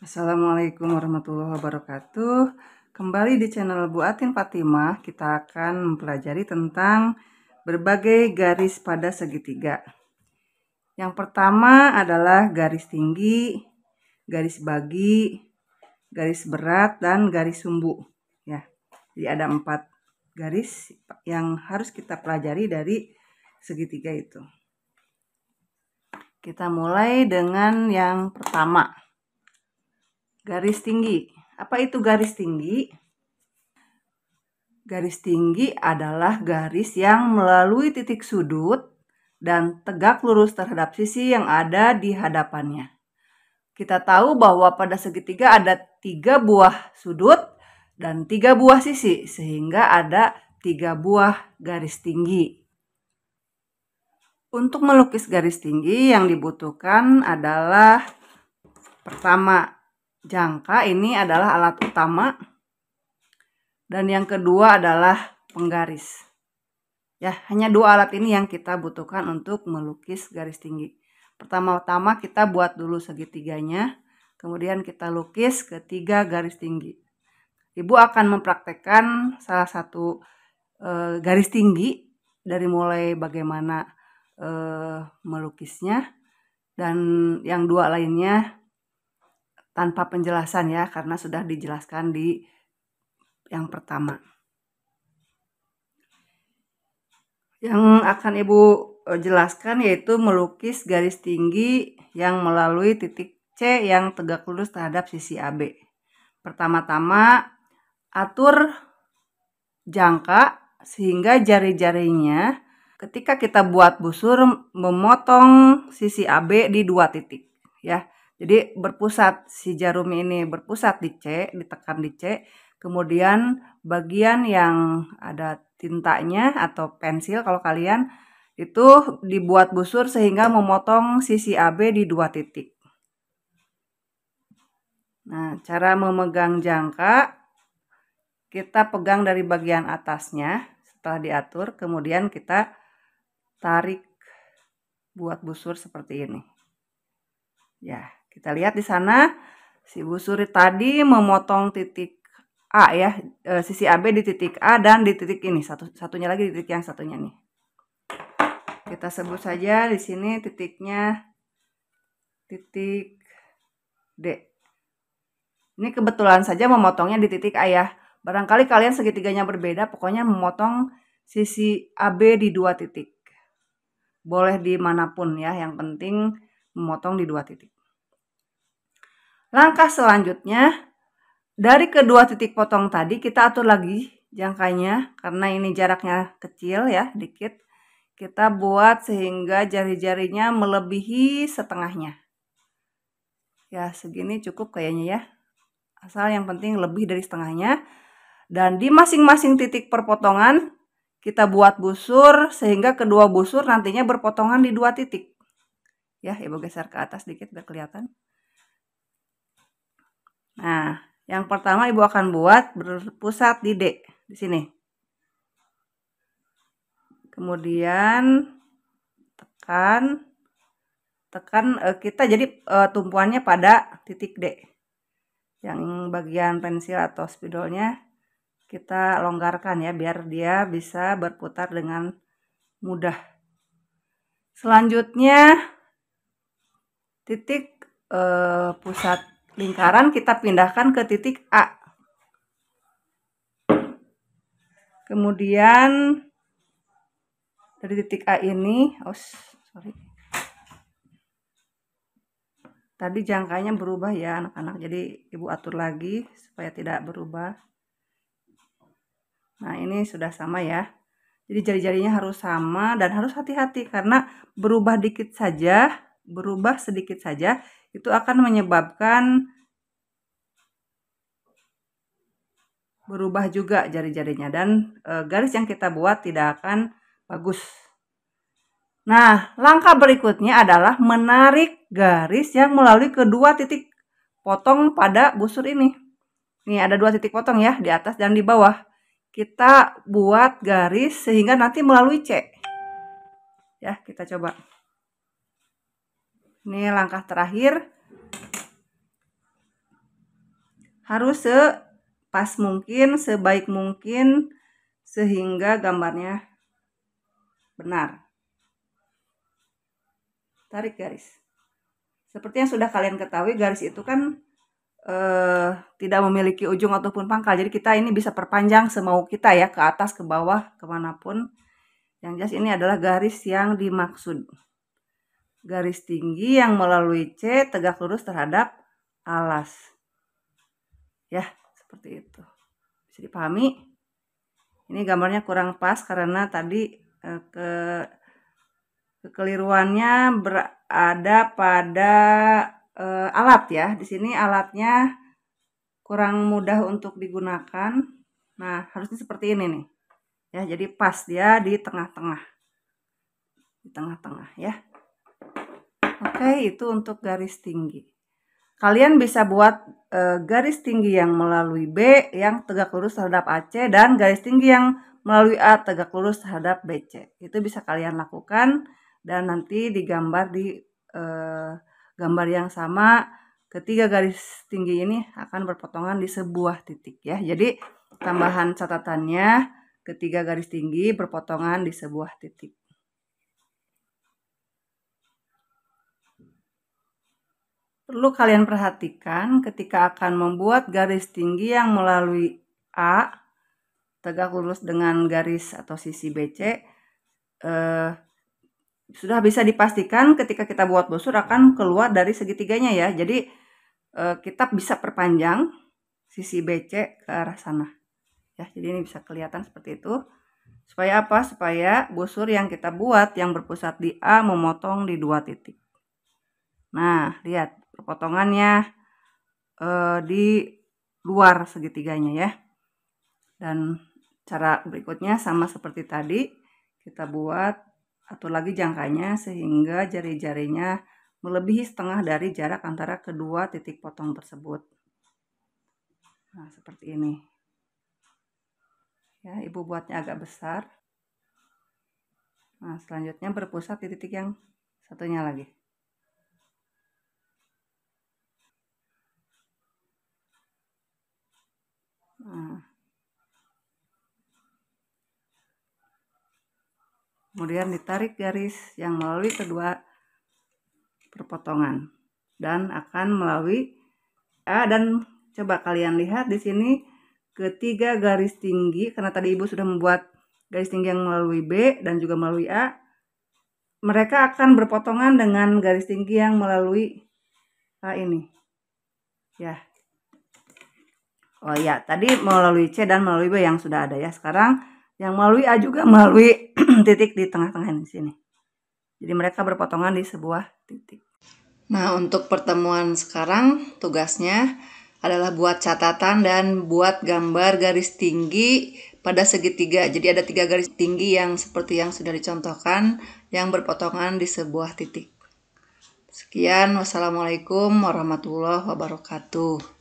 Assalamualaikum warahmatullahi wabarakatuh. Kembali di channel Bu Atin Fatimah, kita akan mempelajari tentang berbagai garis pada segitiga. Yang pertama adalah garis tinggi, garis bagi, garis berat, dan garis sumbu. Ya, jadi ada 4 garis yang harus kita pelajari dari segitiga itu. Kita mulai dengan yang pertama. Garis tinggi. Apa itu garis tinggi? Garis tinggi adalah garis yang melalui titik sudut dan tegak lurus terhadap sisi yang ada di hadapannya. Kita tahu bahwa pada segitiga ada 3 buah sudut dan 3 buah sisi, sehingga ada 3 buah garis tinggi. Untuk melukis garis tinggi yang dibutuhkan adalah pertama, jangka. Ini adalah alat utama. Dan yang kedua adalah penggaris. Ya, hanya 2 alat ini yang kita butuhkan untuk melukis garis tinggi. Pertama-tama kita buat dulu segitiganya, kemudian kita lukis ketiga garis tinggi. Ibu akan mempraktekkan salah satu garis tinggi dari mulai bagaimana melukisnya, dan yang 2 lainnya tanpa penjelasan ya, karena sudah dijelaskan di yang pertama. Yang akan Ibu jelaskan yaitu melukis garis tinggi yang melalui titik C yang tegak lurus terhadap sisi AB. Pertama-tama atur jangka sehingga jari-jarinya ketika kita buat busur memotong sisi AB di 2 titik ya. Jadi berpusat, si jarum ini berpusat di C, ditekan di C. Kemudian bagian yang ada tintanya atau pensil kalau kalian itu dibuat busur sehingga memotong sisi AB di 2 titik. Nah, cara memegang jangka, kita pegang dari bagian atasnya setelah diatur, kemudian kita tarik buat busur seperti ini. Ya, kita lihat di sana si busur tadi memotong titik A ya, sisi AB di titik A dan di titik ini, satunya lagi di titik yang satunya nih. Kita sebut saja di sini titiknya titik D. Ini kebetulan saja memotongnya di titik A ya. Barangkali kalian segitiganya berbeda, pokoknya memotong sisi AB di 2 titik. Boleh dimanapun ya, yang penting memotong di 2 titik. Langkah selanjutnya, dari kedua titik potong tadi kita atur lagi jangkanya, karena ini jaraknya kecil ya, dikit. Kita buat sehingga jari-jarinya melebihi setengahnya. Ya, segini cukup kayaknya ya. Asal yang penting lebih dari setengahnya. Dan di masing-masing titik perpotongan kita buat busur sehingga kedua busur nantinya berpotongan di 2 titik. Ya, Ibu geser ke atas dikit biar kelihatan. Nah, yang pertama Ibu akan buat berpusat di D, di sini. Kemudian tekan kita jadi tumpuannya pada titik D. Yang bagian pensil atau spidolnya kita longgarkan ya, biar dia bisa berputar dengan mudah. Selanjutnya titik pusat lingkaran kita pindahkan ke titik A. Kemudian dari titik A ini, tadi jangkanya berubah ya anak-anak, jadi Ibu atur lagi supaya tidak berubah. Nah, ini sudah sama ya. Jadi jari-jarinya harus sama dan harus hati-hati karena berubah sedikit saja itu akan menyebabkan berubah juga jari-jarinya dan garis yang kita buat tidak akan bagus. Nah, langkah berikutnya adalah menarik garis yang melalui kedua titik potong pada busur ini. Nih ada 2 titik potong ya, di atas dan di bawah. Kita buat garis sehingga nanti melalui C. Ya, kita coba. Ini langkah terakhir. harus sepas mungkin, sebaik mungkin, sehingga gambarnya benar. Tarik garis. Seperti yang sudah kalian ketahui, garis itu kan tidak memiliki ujung ataupun pangkal. Jadi kita ini bisa perpanjang semau kita ya, ke atas, ke bawah, kemanapun. Yang jelas ini adalah garis yang dimaksud. Garis tinggi yang melalui C tegak lurus terhadap alas. Ya, seperti itu. Bisa dipahami? Ini gambarnya kurang pas karena tadi kekeliruannya berada pada alat ya. Di sini alatnya kurang mudah untuk digunakan. Nah, harusnya seperti ini nih. Ya, jadi pas dia di tengah-tengah. Di tengah-tengah ya. Oke, itu untuk garis tinggi. Kalian bisa buat garis tinggi yang melalui B yang tegak lurus terhadap AC dan garis tinggi yang melalui A tegak lurus terhadap BC. Itu bisa kalian lakukan dan nanti digambar di gambar yang sama. Ketiga garis tinggi ini akan berpotongan di sebuah titik ya. Jadi tambahan catatannya, ketiga garis tinggi berpotongan di sebuah titik. Perlu kalian perhatikan ketika akan membuat garis tinggi yang melalui A tegak lurus dengan garis atau sisi BC, sudah bisa dipastikan ketika kita buat busur akan keluar dari segitiganya ya. Jadi kita bisa perpanjang sisi BC ke arah sana. Ya, jadi ini bisa kelihatan seperti itu. Supaya apa? Supaya busur yang kita buat yang berpusat di A memotong di 2 titik. Nah, lihat potongannya di luar segitiganya ya. Dan cara berikutnya sama seperti tadi, kita buat atur lagi jangkanya sehingga jari-jarinya melebihi setengah dari jarak antara kedua titik potong tersebut. Nah, seperti ini. Ya, Ibu buatnya agak besar. Nah, selanjutnya berpusat di titik yang satunya lagi. Nah, kemudian ditarik garis yang melalui kedua perpotongan dan akan melalui A, dan coba kalian lihat di sini ketiga garis tinggi, karena tadi Ibu sudah membuat garis tinggi yang melalui B dan juga melalui A, mereka akan berpotongan dengan garis tinggi yang melalui A ini ya. Oh ya, tadi melalui C dan melalui B yang sudah ada ya. Sekarang yang melalui A juga melalui titik di tengah-tengah di sini. Jadi mereka berpotongan di sebuah titik. Nah, untuk pertemuan sekarang tugasnya adalah buat catatan dan buat gambar garis tinggi pada segitiga. Jadi ada 3 garis tinggi yang seperti yang sudah dicontohkan yang berpotongan di sebuah titik. Sekian, wassalamualaikum warahmatullahi wabarakatuh.